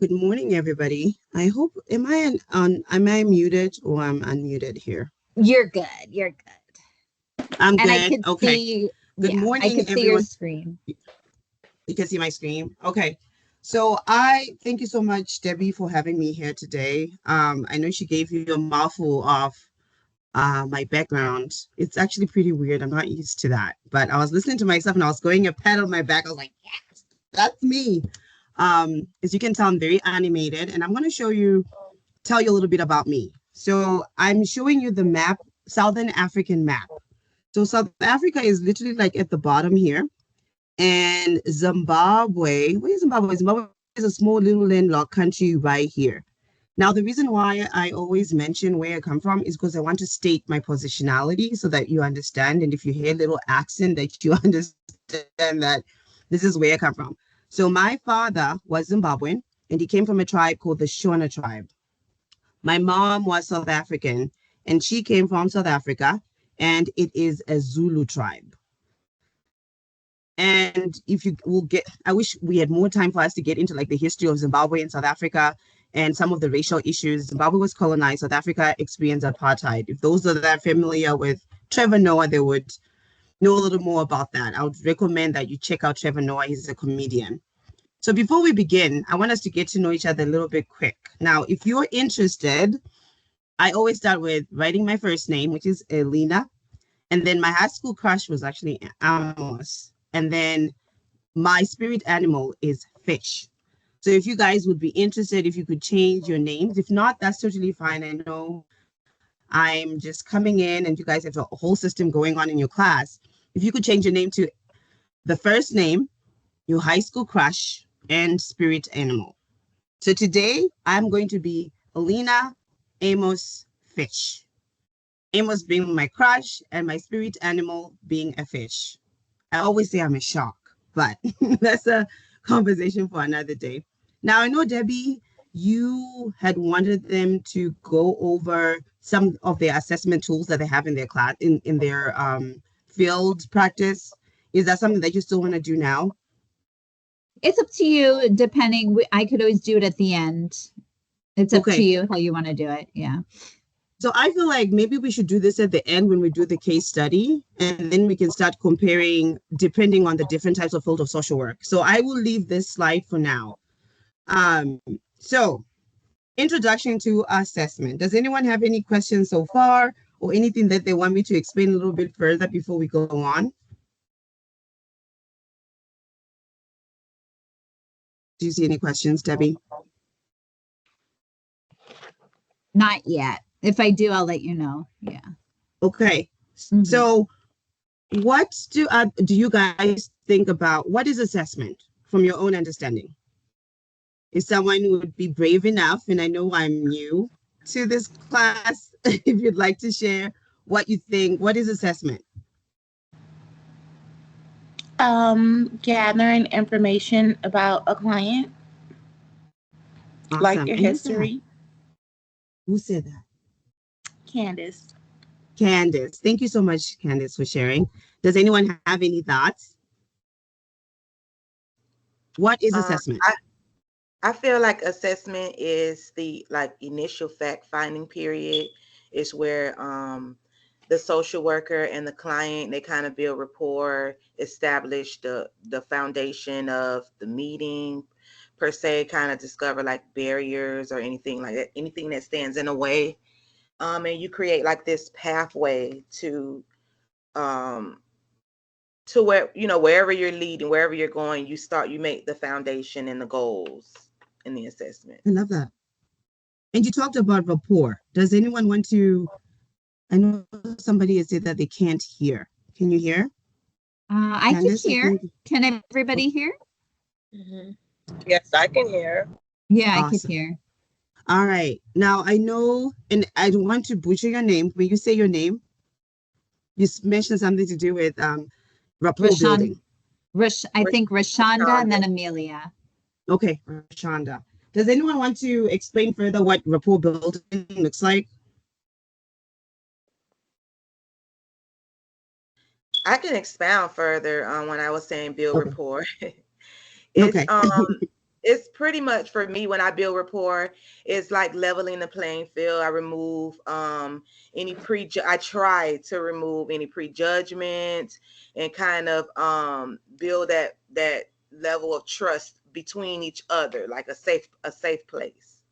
Good morning, everybody. I hope am I muted or I'm unmuted here? You're good. You're good. I'm And I good. could Okay. see, Good yeah, I morning, could see your everyone. screen. You can see my screen. Okay. So I thank you so much, Debbie, for having me here today. I know she gave you a mouthful of my background. It's actually pretty weird. I'm not used to that. But I was listening to myself and I was going a pat on my back. I was like, yes, that's me. As you can tell, I'm very animated, and I'm going to tell you a little bit about me. So I'm showing you the map, Southern African map. So South Africa is literally like at the bottom here, and Zimbabwe. Where is Zimbabwe? Zimbabwe is a small little landlocked country right here. Now, the reason why I always mention where I come from is because I want to state my positionality so that you understand. And if you hear a little accent, that you understand that this is where I come from. So my father was Zimbabwean, and he came from a tribe called the Shona tribe. My mom was South African, and she came from South Africa, and it is a Zulu tribe. And if you will get, I wish we had more time for us to get into like the history of Zimbabwe and South Africa and some of the racial issues. Zimbabwe was colonized, South Africa experienced apartheid. If those are that familiar with Trevor Noah, they would know a little more about that. I would recommend that you check out Trevor Noah. He's a comedian. So before we begin, I want us to get to know each other a little bit quick. Now, if you're interested, I always start with writing my first name, which is Elinah. And then my high school crush was actually Amos. And then my spirit animal is fish. So if you guys would be interested, if you could change your names. If not, that's totally fine. I know I'm just coming in and you guys have a whole system going on in your class. If you could change your name to the first name, your high school crush, and spirit animal. So today I'm going to be Elinah Amos Fish. Amos being my crush and my spirit animal being a fish. I always say I'm a shark, but that's a conversation for another day. Now, I know, Debbie, you had wanted them to go over some of their assessment tools that they have in their class, in their field practice. Is that something that you still want to do now? It's up to you, depending. I could always do it at the end. It's up to Okay. you how you want to do it. Yeah. So I feel like maybe we should do this at the end when we do the case study, and then we can start comparing depending on the different types of field of social work. So I will leave this slide for now. So introduction to assessment. Does anyone have any questions so far or anything that they want me to explain a little bit further before we go on? Do you see any questions, Debbie? Not yet. If I do, I'll let you know. Yeah. Okay. So what do you guys think about what is assessment from your own understanding? If someone would be brave enough, and I know I'm new to this class, if you'd like to share what you think, what is assessment? Gathering information about a client, like Awesome. their And who said that? history. Who said that? Candace. Candace. Thank you so much, Candace, for sharing. Does anyone have any thoughts? What is Um, assessment? I feel like assessment is the like initial fact finding period. Is where the social worker and the client, they kind of build rapport, establish the foundation of the meeting per se, kind of discover like barriers or anything like that, anything that stands in the way. And you create like this pathway um to where, wherever you're leading, wherever you're going, you make the foundation and the goals in the assessment. I love that. And you talked about rapport. Does anyone want to? I know somebody has said that they can't hear. Can you hear? I can Candace, I hear. think. Can everybody hear? Mm-hmm. Yes, I can hear. Yeah, I could Awesome. hear. All right. Now I know, and I don't want to butcher your name. When you say your name, you mentioned something to do with rapport building. I think Rashonda and then Rashonda. Amelia. Okay, Rashonda. Does anyone want to explain further what rapport building looks like? I can expound further on when I was saying build Okay. rapport. It's Okay. it's pretty much for me when I build rapport, it's like leveling the playing field. I remove I try to remove any prejudgment and kind of build that level of trust between each other, like a safe place.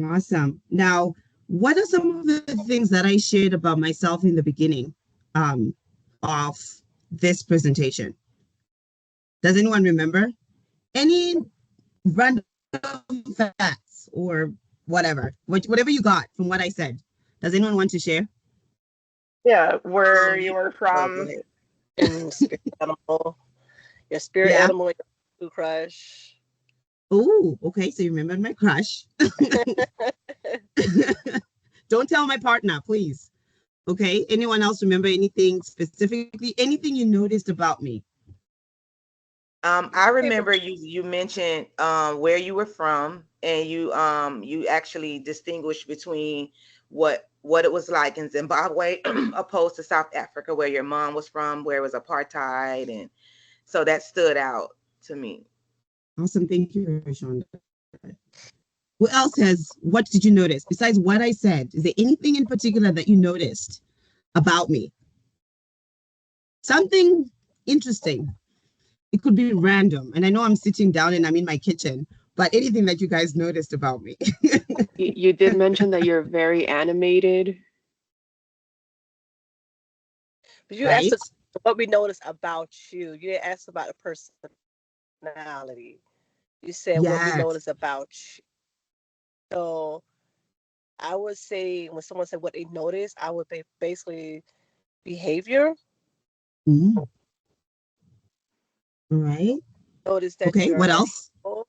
Awesome. Now, what are some of the things that I shared about myself in the beginning um, of this presentation? Does anyone remember? Any random facts or whatever, whatever you got from what I said? Does anyone want to share? Yeah, where you were from. And spirit animal, your spirit Yeah. animal, your crush. Oh, okay. So you remembered my crush. Don't tell my partner, please. Okay. Anyone else remember anything specifically? Anything you noticed about me? I remember you mentioned where you were from, and you actually distinguished between what it was like in Zimbabwe opposed to South Africa, where your mom was from, where it was apartheid, and so that stood out to me. Awesome. Thank you, Rashonda. What did you notice besides what I said? Is there anything in particular that you noticed about me? Something interesting. It could be random. And I know I'm sitting down and I'm in my kitchen, but anything that you guys noticed about me. You did mention that you're very animated. But you Right? asked what we noticed about you. You didn't ask about the personality. You said what we Yes. noticed about you. So I would say when someone said what they noticed, I would basically behavior. Mm. All right. Notice that Okay. What you're else? humble.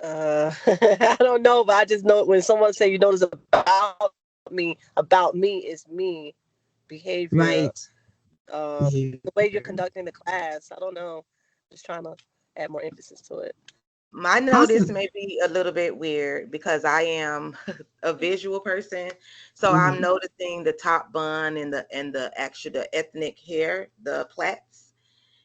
I don't know, but I just know when someone say you notice about me is me behavior. Right. The way you're conducting the class. I don't know. Just trying to add more emphasis to it. My notice Awesome. may be a little bit weird because I am a visual person. So I'm Mhm. noticing the top bun and the ethnic hair, the plaits.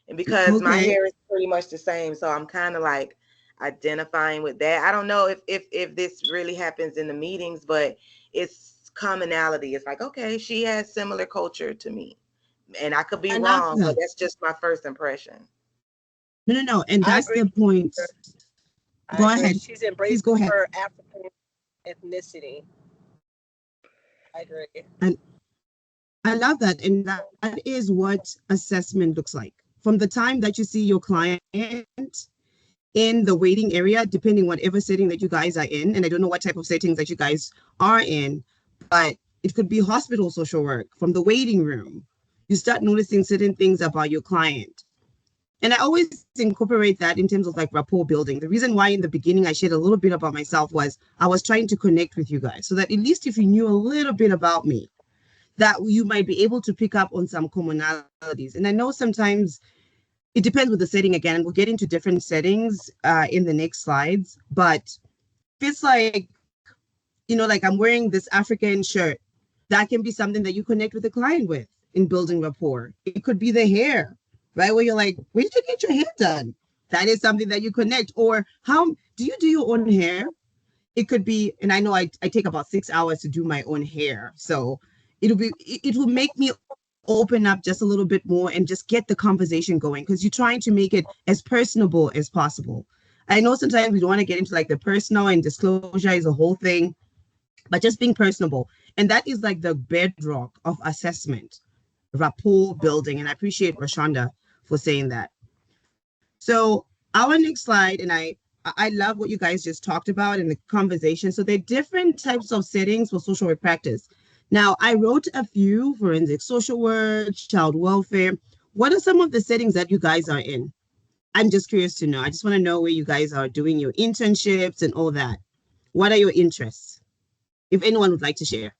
And because my Okay. hair is pretty much the same, so I'm kind of like identifying with that. I don't know if this really happens in the meetings, but it's commonality. It's like, okay, she has similar culture to me. And I could be I love wrong, but that. that's just my first impression. No. And I that's agree. the point. I Go agree. ahead. She's Please embracing go ahead. her African ethnicity. I agree. And I love that. And that is what assessment looks like. From the time that you see your client in the waiting area, depending whatever setting that you guys are in, and I don't know what type of settings that you guys are in, but it could be hospital social work. From the waiting room, you start noticing certain things about your client. And I always incorporate that in terms of like rapport building. The reason why in the beginning I shared a little bit about myself was I was trying to connect with you guys so that at least if you knew a little bit about me, that you might be able to pick up on some commonalities. And I know sometimes it depends with the setting again, and we'll get into different settings in the next slides. But if it's like, like I'm wearing this African shirt, that can be something that you connect with the client with in building rapport. It could be the hair, right? Where you're like, where did you get your hair done? That is something that you connect. Or how do you do your own hair? It could be, and I know I take about 6 hours to do my own hair. So it will make me open up just a little bit more and just get the conversation going because you're trying to make it as personable as possible. I know sometimes we don't want to get into like the personal and disclosure is a whole thing, but just being personable. And that is like the bedrock of assessment, rapport building. And I appreciate Rashonda for saying that. So our next slide, and I love what you guys just talked about in the conversation. So there are different types of settings for social work practice. Now, I wrote a few: forensic social work, child welfare. What are some of the settings that you guys are in? I'm just curious to know. I just want to know where you guys are doing your internships and all that. What are your interests? If anyone would like to share.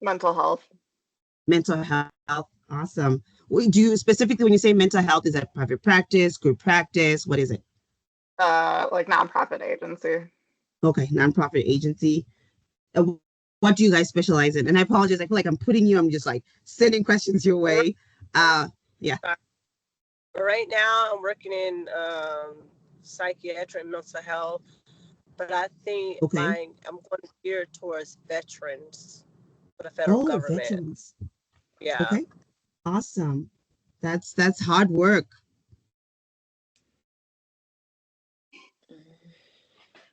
Mental health. Mental health. Awesome. Do you specifically, when you say mental health, is that private practice, group practice? What is it? Like nonprofit agency. Okay, nonprofit agency. What do you guys specialize in? And I apologize. I feel like I'm just like sending questions your way. Yeah. Right now, I'm working in psychiatric and mental health, but I think Okay. I'm going to gear towards veterans for the federal Oh, government. veterans. Yeah. Okay. Awesome. That's hard work.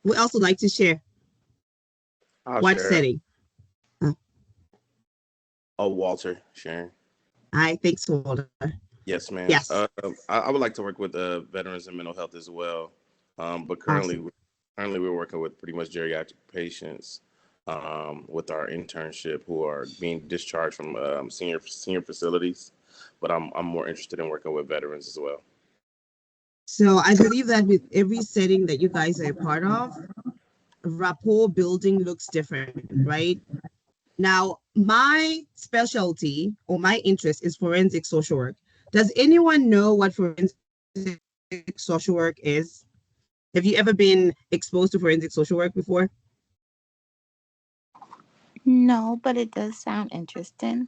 Who else would like to share? I'll What share. setting? Uh, Oh, Walter, Sharon. Hi, thanks, Walter. Yes, ma'am. Yes. I would like to work with veterans and mental health as well. But Awesome. currently we're working with pretty much geriatric patients with our internship who are being discharged from senior facilities. But I'm more interested in working with veterans as well. So I believe that with every setting that you guys are a part of, rapport building looks different, right? Now, my specialty or my interest is forensic social work. Does anyone know what forensic social work is? Have you ever been exposed to forensic social work before? No, but it does sound interesting.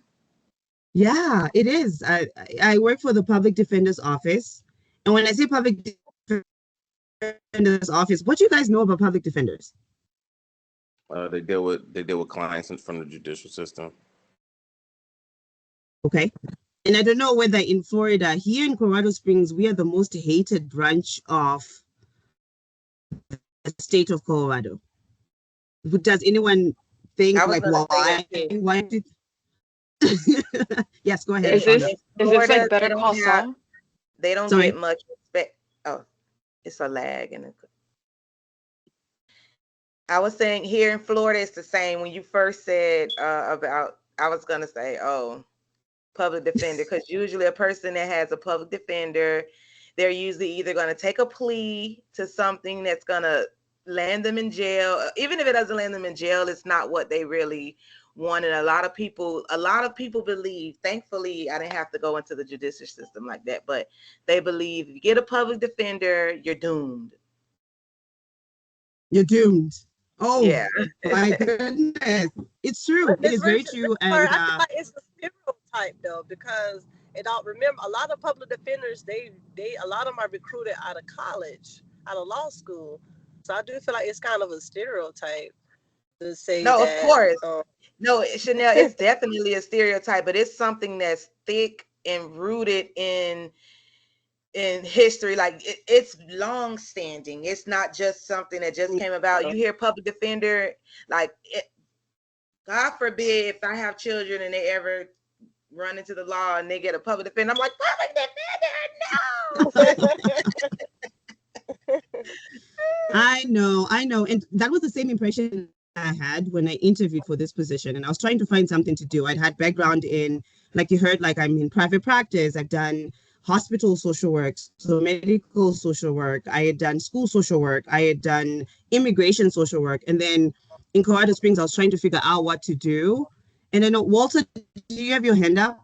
Yeah, it is. I work for the public defender's office. And when I say public defender's office, what do you guys know about public defenders? They deal with clients from the judicial system. Okay. And I don't know whether in Florida, here in Colorado Springs, we are the most hated branch of the state of Colorado. Does anyone think I was like gonna say why? that too. Why did yes, go ahead, Is Shonda. this Florida, like they Better don't Call have, Saul? they don't Sorry. get much respect. Oh, it's a lag in it. I was saying here in Florida, it's the same. When you first said about, I was gonna say, oh, public defender, because usually a person that has a public defender, they're usually either gonna take a plea to something that's gonna land them in jail. Even if it doesn't land them in jail, it's not what they really want. And a lot of people believe, thankfully, I didn't have to go into the judicial system like that, but they believe if you get a public defender, you're doomed. You're doomed. Oh Yeah. my goodness. It's true. But It Miss is very Richard, true. sorry, And I feel like it's a stereotype though, because it don't remember a lot of public defenders. They a lot of them are recruited out of college, out of law school. So I do feel like it's kind of a stereotype to say No, of that. course. No, Chanel, it's definitely a stereotype, but it's something that's thick and rooted in history. Like it's long standing. It's not just something that just came about. You hear public defender, like God forbid if I have children and they ever run into the law and they get a public defender, I'm like, public defender, no. I know. And that was the same impression I had when I interviewed for this position. And I was trying to find something to do. I'd had background in, like you heard, like I'm in private practice. I've done hospital social work, so medical social work. I had done school social work. I had done immigration social work. And then in Colorado Springs, I was trying to figure out what to do. And I know, Walter, do you have your hand up?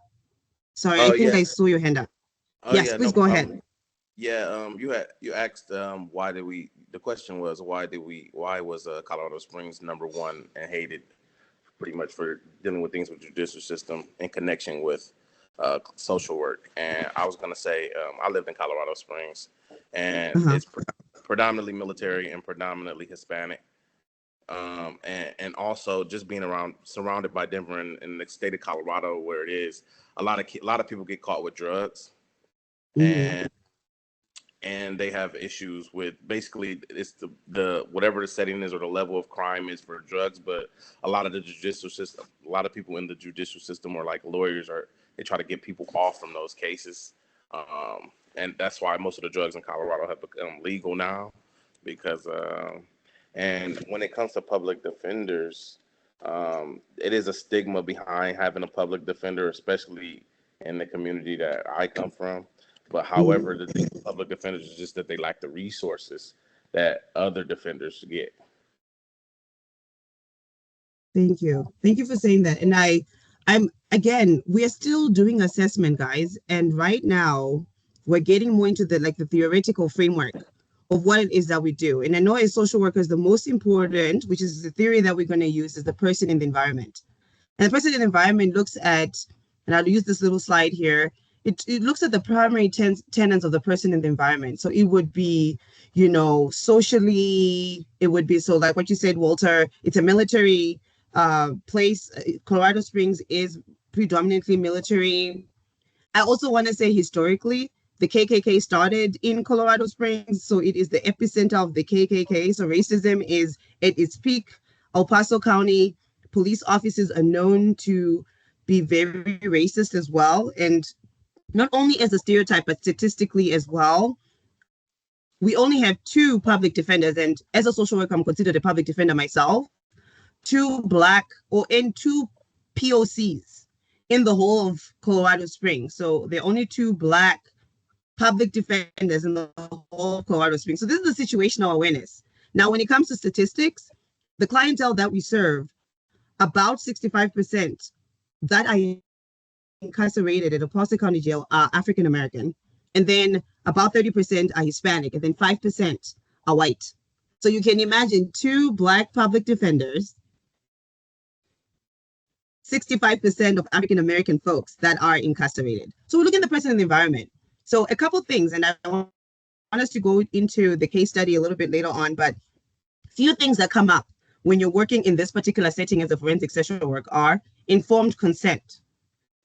Sorry, I Oh think yeah. I saw your hand up. Oh Yes, yeah. please No go problem. ahead. Yeah. You asked why did we? The question was why was Colorado Springs number one and hated pretty much for dealing with things with the judicial system in connection with social work. And I was going to say, I lived in Colorado Springs, and Uh-huh. it's predominantly military and predominantly Hispanic. And also just being surrounded by Denver and in the state of Colorado where it is, a lot of people get caught with drugs, Mhm. and they have issues with basically it's the whatever the setting is or the level of crime is for drugs. But a lot of the judicial system, a lot of people in the judicial system or like lawyers they try to get people off from those cases. And that's why most of the drugs in Colorado have become legal now, because and when it comes to public defenders, it is a stigma behind having a public defender, especially in the community that I come from. But however, the thing with public defenders is just that they lack the resources that other defenders get. Thank you. Thank you for saying that. And I'm again, we're still doing assessment, guys. And right now we're getting more into the theoretical framework of what it is that we do. And I know as social workers, the most important, which is the theory that we're going to use, is the person in the environment. And the person in the environment looks at, and I'll use this little slide here, it looks at the primary tenets of the person in the environment. So it would be, socially, it would be, so like what you said, Walter, it's a military place. Colorado Springs is predominantly military. I also want to say historically, the KKK started in Colorado Springs, so it is the epicenter of the KKK. So racism is at its peak. El Paso County police officers are known to be very racist as well. And not only as a stereotype, but statistically as well. We only have two public defenders. And as a social worker, I'm considered a public defender myself. Two Black and two POCs in the whole of Colorado Springs. So there are only two Black public defenders in the whole of Colorado Springs. So this is the situational awareness. Now, when it comes to statistics, the clientele that we serve, about 65% that are incarcerated at a Paso County jail are African American. And then about 30% are Hispanic, and then 5% are white. So you can imagine two Black public defenders, 65% of African American folks that are incarcerated. So we look at the person in the environment. So a couple things, and I want us to go into the case study a little bit later on, but few things that come up when you're working in this particular setting as a forensic social work are informed consent,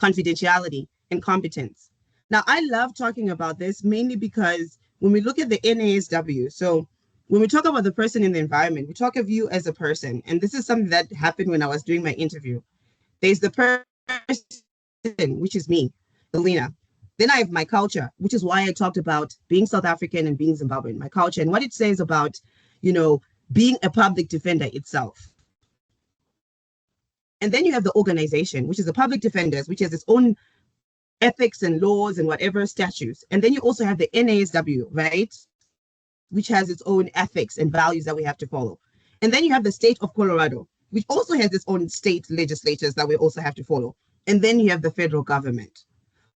confidentiality, and competence. Now, I love talking about this mainly because when we look at the NASW, so when we talk about the person in the environment, we talk of you as a person. And this is something that happened when I was doing my interview. There's the person, which is me, Elinah. Then I have my culture, which is why I talked about being South African and being Zimbabwean, my culture, and what it says about, being a public defender itself. And then you have the organization, which is the public defenders, which has its own ethics and laws and whatever statutes. And then you also have the NASW, right? Which has its own ethics and values that we have to follow. And then you have the state of Colorado, which also has its own state legislatures that we also have to follow. And then you have the federal government.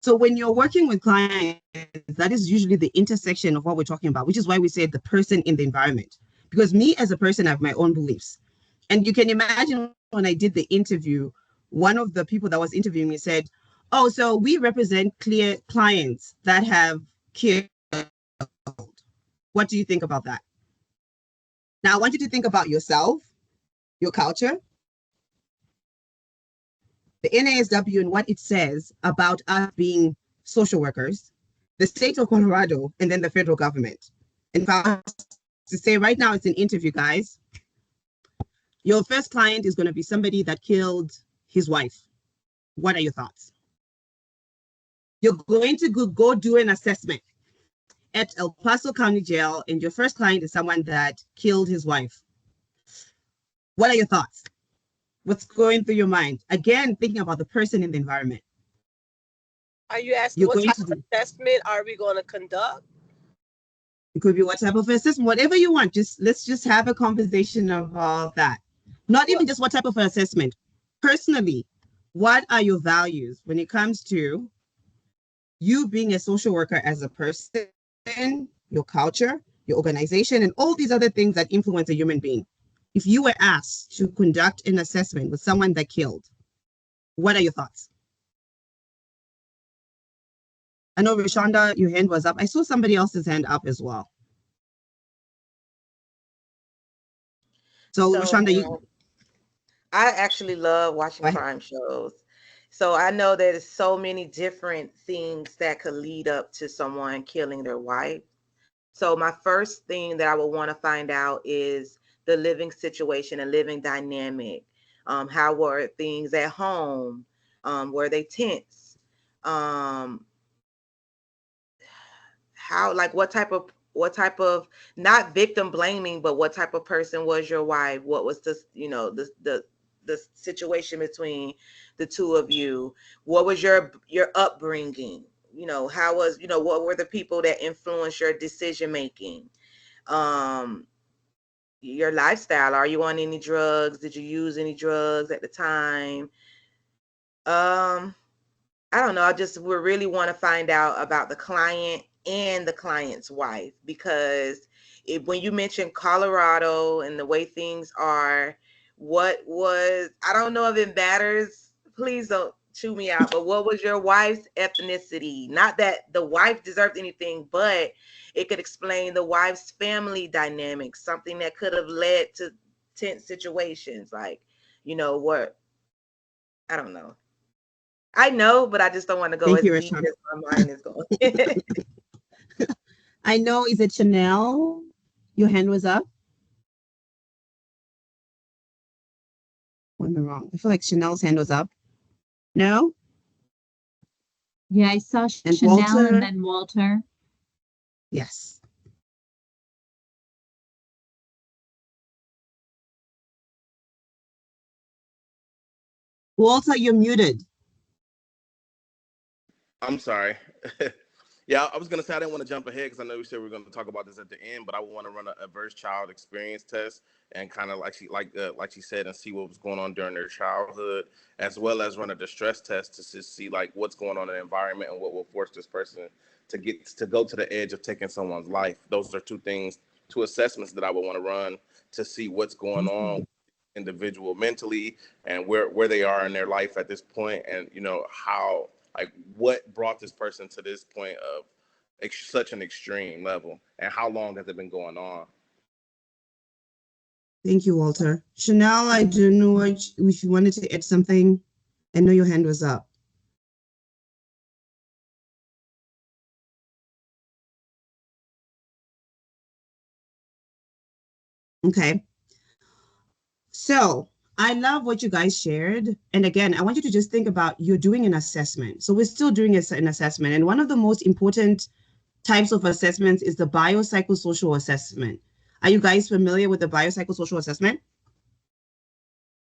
So when you're working with clients, that is usually the intersection of what we're talking about, which is why we say the person in the environment. Because me as a person, I have my own beliefs. And you can imagine when I did the interview, one of the people that was interviewing me said, oh, so we represent clear clients that have killed. What do you think about that? Now, I want you to think about yourself, your culture, the NASW and what it says about us being social workers, the state of Colorado, and then the federal government. And if I was to say right now, it's an interview, guys. Your first client is going to be somebody that killed his wife. What are your thoughts? You're going to go do an assessment at El Paso County Jail, and your first client is someone that killed his wife. What are your thoughts? What's going through your mind? Again, thinking about the person in the environment. Are you asking what type of assessment are we going to conduct? It could be what type of assessment, whatever you want. Let's just have a conversation of all that. Not even just what type of assessment. Personally, what are your values when it comes to you being a social worker as a person, your culture, your organization, and all these other things that influence a human being? If you were asked to conduct an assessment with someone that killed, what are your thoughts? I know, Rashonda, your hand was up. I saw somebody else's hand up as well. So Rashonda, I actually love watching crime shows. So I know that there's so many different things that could lead up to someone killing their wife. So my first thing that I would want to find out is the living situation and living dynamic. How were things at home? Were they tense? How, like, what type of not victim blaming, but what type of person was your wife? What was the situation between the two of you? What was your upbringing? How was, what were the people that influenced your decision making? Your lifestyle. Are you on any drugs? Did you use any drugs at the time? I don't know. We really want to find out about the client and the client's wife, because when you mentioned Colorado and the way things are, I don't know if it matters. Please don't chew me out, but what was your wife's ethnicity? Not that the wife deserved anything, but it could explain the wife's family dynamics, something that could have led to tense situations. Like, you know what? I don't know. I know, but I just don't want to go Thank as you, deep Rashawn. as my mind is going. I know, is it Chanel? Your hand was up? Or am I wrong? I feel like Chanel's hand was up. No? Yeah, I saw And Chanel Walter? and then Walter. Yes. Walter, you're muted. I'm sorry. Yeah, I was gonna say I didn't want to jump ahead because I know we said we were gonna talk about this at the end, but I want to run a adverse child experience test and kind of like she said, and see what was going on during their childhood, as well as run a distress test to see like what's going on in the environment and what will force this person to go to the edge of taking someone's life. Those are two assessments that I would want to run to see what's going on individual mentally and where they are in their life at this point, and how, like, what brought this person to this point of such an extreme level, and how long has it been going on. Thank you, Walter. Chanel, I don't know if you wanted to add something. I know your hand was up. Okay. So I love what you guys shared. And again, I want you to just think about you're doing an assessment. So we're still doing an assessment. And one of the most important types of assessments is the biopsychosocial assessment. Are you guys familiar with the biopsychosocial assessment?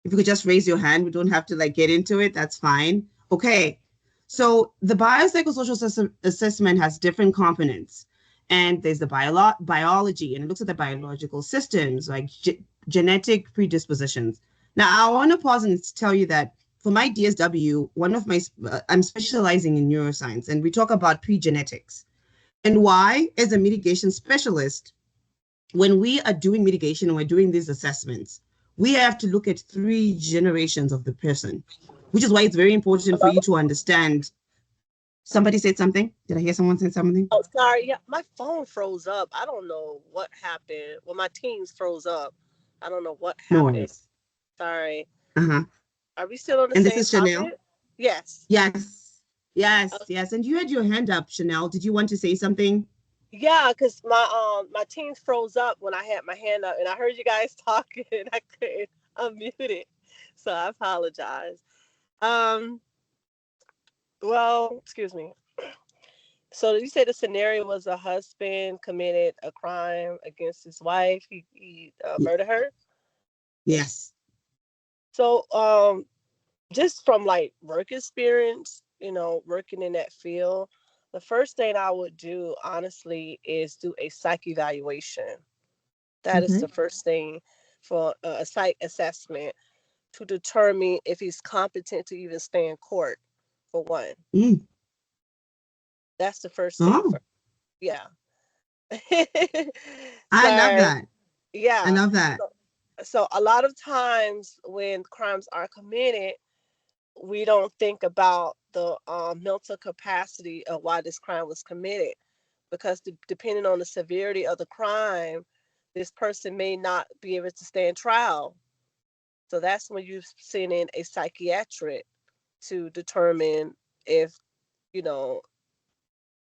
If you could just raise your hand, we don't have to like get into it. That's fine. Okay. So the biopsychosocial assessment has different components. And there's the biology, and it looks at the biological systems, like genetic predispositions. Now, I want to pause and tell you that for my DSW, I'm specializing in neuroscience, and we talk about pre-genetics. And why, as a mitigation specialist, when we are doing mitigation and we're doing these assessments, we have to look at 3 generations of the person, which is why it's very important for you to understand. Somebody said something. Did I hear someone say something? Oh, sorry. Yeah, my phone froze up. I don't know what happened. Well, my Teams froze up. I don't know what No happened. worries. Sorry. Uh-huh. Are we still on the And this same is Chanel? topic? Yes. Yes. Yes. And you had your hand up, Chanel. Did you want to say something? Yeah, because my Teams froze up when I had my hand up, and I heard you guys talking, and I couldn't unmute it, so I apologize. Well, excuse me. So you said the scenario was a husband committed a crime against his wife. He murdered her. Yes. So just from like work experience, working in that field, the first thing I would do, honestly, is do a psych evaluation. That is the first thing for a psych assessment to determine if he's competent to even stay in court, for one. Mm. That's the first thing. Oh, Yeah. I love that. Yeah. I love that. So a lot of times when crimes are committed, we don't think about the mental capacity of why this crime was committed, because depending on the severity of the crime, this person may not be able to stand trial. So that's when you send in a psychiatric to determine if,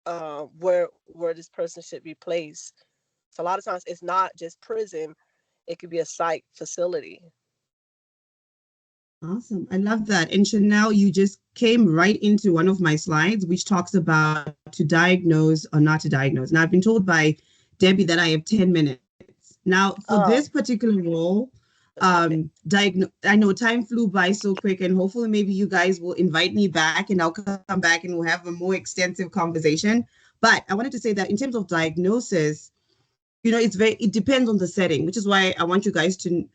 where this person should be placed. So a lot of times it's not just prison, it could be a psych facility. Awesome. I love that. And Chanel, you just came right into one of my slides, which talks about to diagnose or not to diagnose. Now, I've been told by Debbie that I have 10 minutes. Now, for this particular role, I know time flew by so quick, and hopefully maybe you guys will invite me back and I'll come back and we'll have a more extensive conversation. But I wanted to say that in terms of diagnosis, it depends on the setting, which is why I want you guys to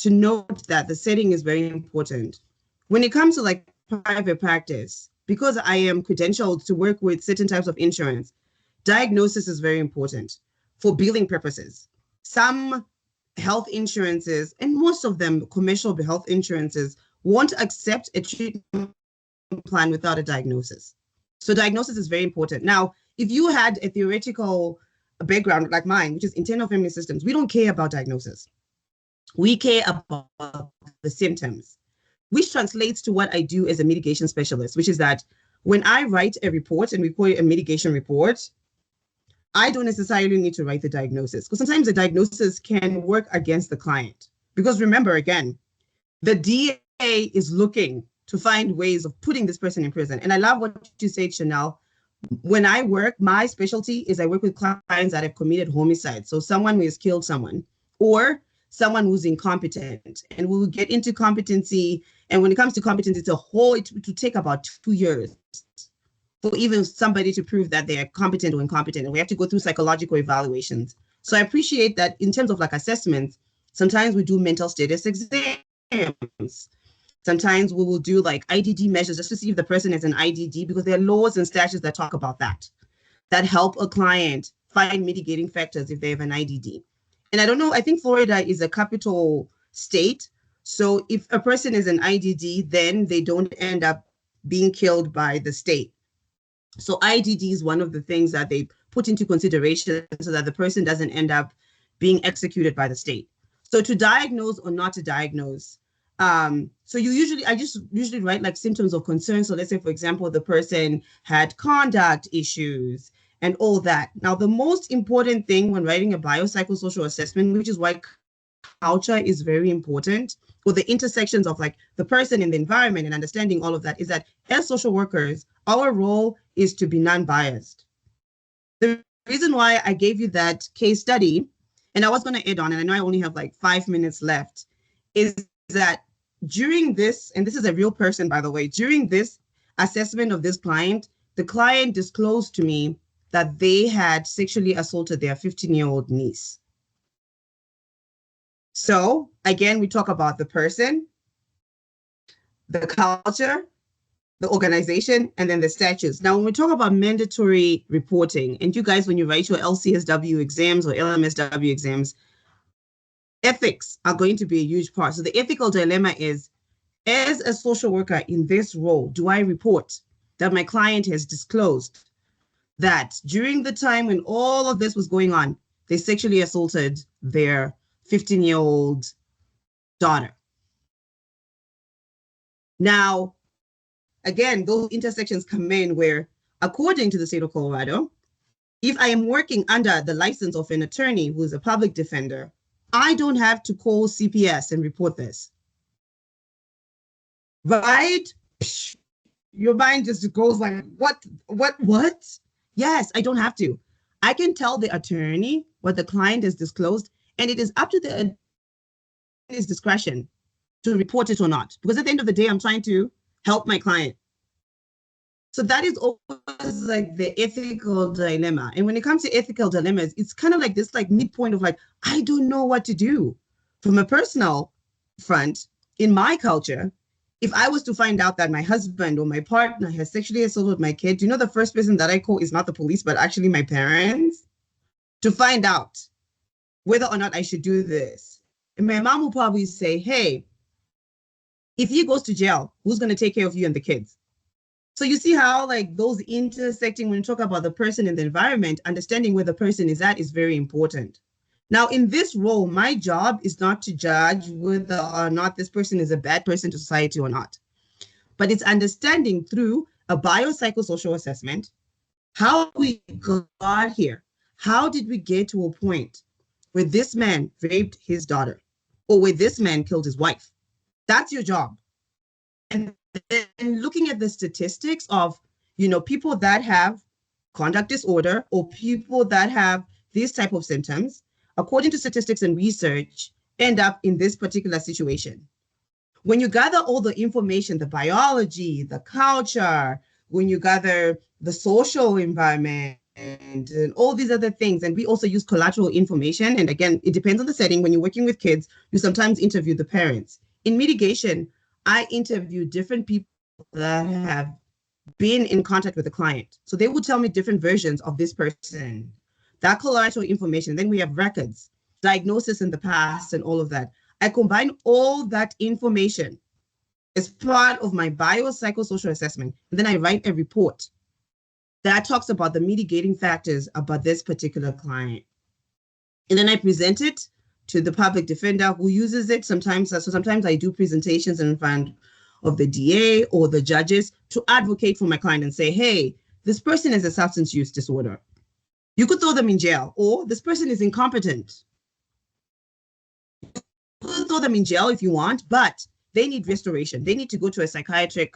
note that the setting is very important. When it comes to like private practice, because I am credentialed to work with certain types of insurance, diagnosis is very important for billing purposes. Some health insurances, and most of them commercial health insurances, won't accept a treatment plan without a diagnosis. So diagnosis is very important. Now, if you had a theoretical background like mine, which is internal family systems, we don't care about diagnosis. We care about the symptoms, which translates to what I do as a mitigation specialist, which is that when I write a report, and we call it a mitigation report, I don't necessarily need to write the diagnosis, because sometimes the diagnosis can work against the client. Because remember, again, the DA is looking to find ways of putting this person in prison. And I love what you said, Chanel. When I work, my specialty is I work with clients that have committed homicide. So someone who has killed someone, or someone who's incompetent. And we'll get into competency. And when it comes to competency, it will take about 2 years for even somebody to prove that they are competent or incompetent. And we have to go through psychological evaluations. So I appreciate that in terms of like assessments, sometimes we do mental status exams. Sometimes we will do like IDD measures just to see if the person is an IDD, because there are laws and statutes that talk about that help a client find mitigating factors if they have an IDD. And I don't know, I think Florida is a capital state. So if a person is an IDD, then they don't end up being killed by the state. So IDD is one of the things that they put into consideration so that the person doesn't end up being executed by the state. So to diagnose or not to diagnose, so I just usually write like symptoms of concern. So let's say, for example, the person had conduct issues and all that. Now, the most important thing when writing a biopsychosocial assessment, which is why culture is very important, or the intersections of like the person and the environment and understanding all of that, is that as social workers, our role is to be non-biased. The reason why I gave you that case study, and I was going to add on, and I know I only have like 5 minutes left, is that during this, and this is a real person, by the way, during this assessment of this client, the client disclosed to me that they had sexually assaulted their 15-year-old niece. So again, we talk about the person, the culture, the organization, and then the statutes. Now, when we talk about mandatory reporting, and you guys, when you write your LCSW exams or LMSW exams, ethics are going to be a huge part. So the ethical dilemma is, as a social worker in this role, do I report that my client has disclosed that during the time when all of this was going on, they sexually assaulted their 15-year-old daughter? Now, again, those intersections come in where, according to the state of Colorado, if I am working under the license of an attorney who is a public defender, I don't have to call CPS and report this. Right? Your mind just goes like, what? Yes, I don't have to. I can tell the attorney what the client has disclosed, and it is up to the attorney's discretion to report it or not. Because at the end of the day, I'm trying to help my client. So that is always like the ethical dilemma. And when it comes to ethical dilemmas, it's kind of like this like midpoint of like, I don't know what to do. From a personal front, in my culture, if I was to find out that my husband or my partner has sexually assaulted my kid, you know, the first person that I call is not the police, but actually my parents, to find out whether or not I should do this. And my mom will probably say, hey, if he goes to jail, who's going to take care of you and the kids? So you see how like those intersecting, when you talk about the person and the environment, understanding where the person is at is very important. Now, in this role, my job is not to judge whether or not this person is a bad person to society or not, but it's understanding through a biopsychosocial assessment how we got here. How did we get to a point where this man raped his daughter or where this man killed his wife? That's your job. And then looking at the statistics of, you know, people that have conduct disorder or people that have these type of symptoms, according to statistics and research, end up in this particular situation. When you gather all the information, the biology, the culture, when you gather the social environment and all these other things, and we also use collateral information. And again, it depends on the setting. When you're working with kids, you sometimes interview the parents. In mitigation, I interview different people that have been in contact with the client. So they would tell me different versions of this person, that collateral information. Then we have records, diagnosis in the past, and all of that. I combine all that information as part of my biopsychosocial assessment. And then I write a report that talks about the mitigating factors about this particular client. And then I present it to the public defender who uses it sometimes. So sometimes I do presentations in front of the DA or the judges to advocate for my client and say, hey, this person has a substance use disorder. You could throw them in jail, or this person is incompetent. You could throw them in jail if you want, but they need restoration. They need to go to a psychiatric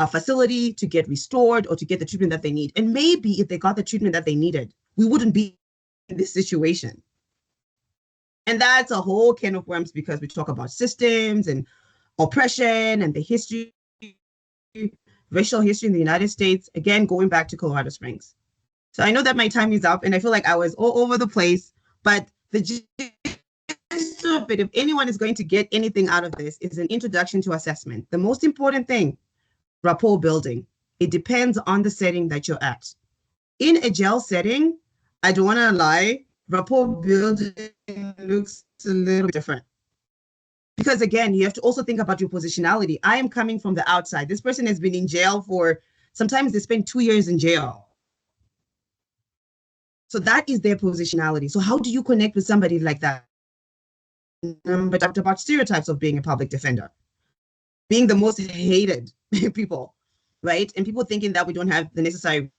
facility to get restored or to get the treatment that they need. And maybe if they got the treatment that they needed, we wouldn't be in this situation. And that's a whole can of worms because we talk about systems and oppression and the history, racial history in the United States, again, going back to Colorado Springs. So I know that my time is up and I feel like I was all over the place, but the gist of it, if anyone is going to get anything out of this, is an introduction to assessment. The most important thing, rapport building. It depends on the setting that you're at. In a jail setting, I don't want to lie, rapport building looks a little bit different. Because again, you have to also think about your positionality. I am coming from the outside. This person has been in jail for, sometimes they spend 2 years in jail. So that is their positionality. So how do you connect with somebody like that? But talked about stereotypes of being a public defender, being the most hated people, right? And people thinking that we don't have the necessary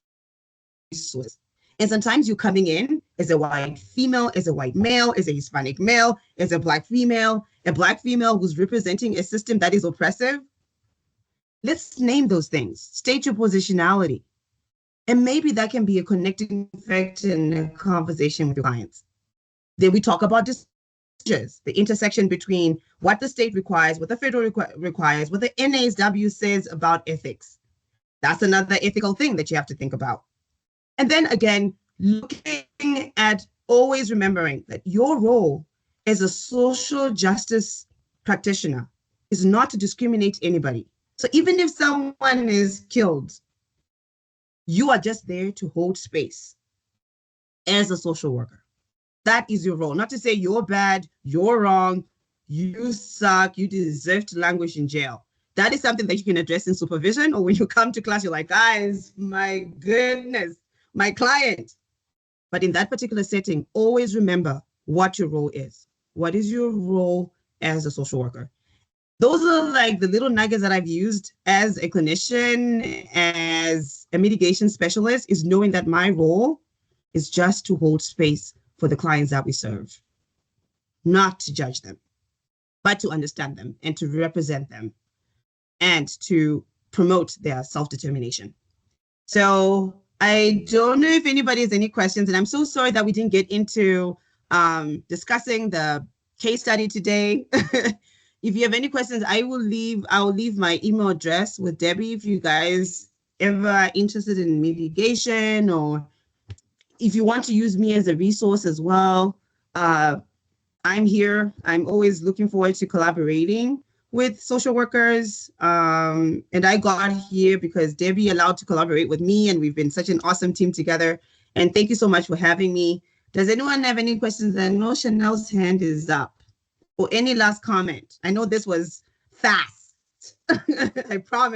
resources. And sometimes you're coming in as a white female, as a white male, as a Hispanic male, as a black female who's representing a system that is oppressive. Let's name those things. State your positionality. And maybe that can be a connecting factor in a conversation with your clients. Then we talk about disclosures, the intersection between what the state requires, what the federal requires, what the NASW says about ethics. That's another ethical thing that you have to think about. And then again, looking at always remembering that your role as a social justice practitioner is not to discriminate anybody. So even if someone is killed, you are just there to hold space as a social worker. That is your role. Not to say you're bad, you're wrong, you suck, you deserve to languish in jail. That is something that you can address in supervision, or when you come to class, you're like, guys, my goodness, my client. But in that particular setting, always remember what your role is. What is your role as a social worker? Those are like the little nuggets that I've used as a clinician, as a mitigation specialist, is knowing that my role is just to hold space for the clients that we serve, not to judge them, but to understand them and to represent them and to promote their self-determination. So I don't know if anybody has any questions, and I'm so sorry that we didn't get into discussing the case study today. If you have any questions, I'll leave my email address with Debbie if you guys ever are interested in mitigation, or if you want to use me as a resource as well. I'm here. I'm always looking forward to collaborating with social workers. And I got here because Debbie allowed to collaborate with me, and we've been such an awesome team together. And thank you so much for having me. Does anyone have any questions? I know Chanel's hand is up. Or any last comment? I know this was fast. I promise.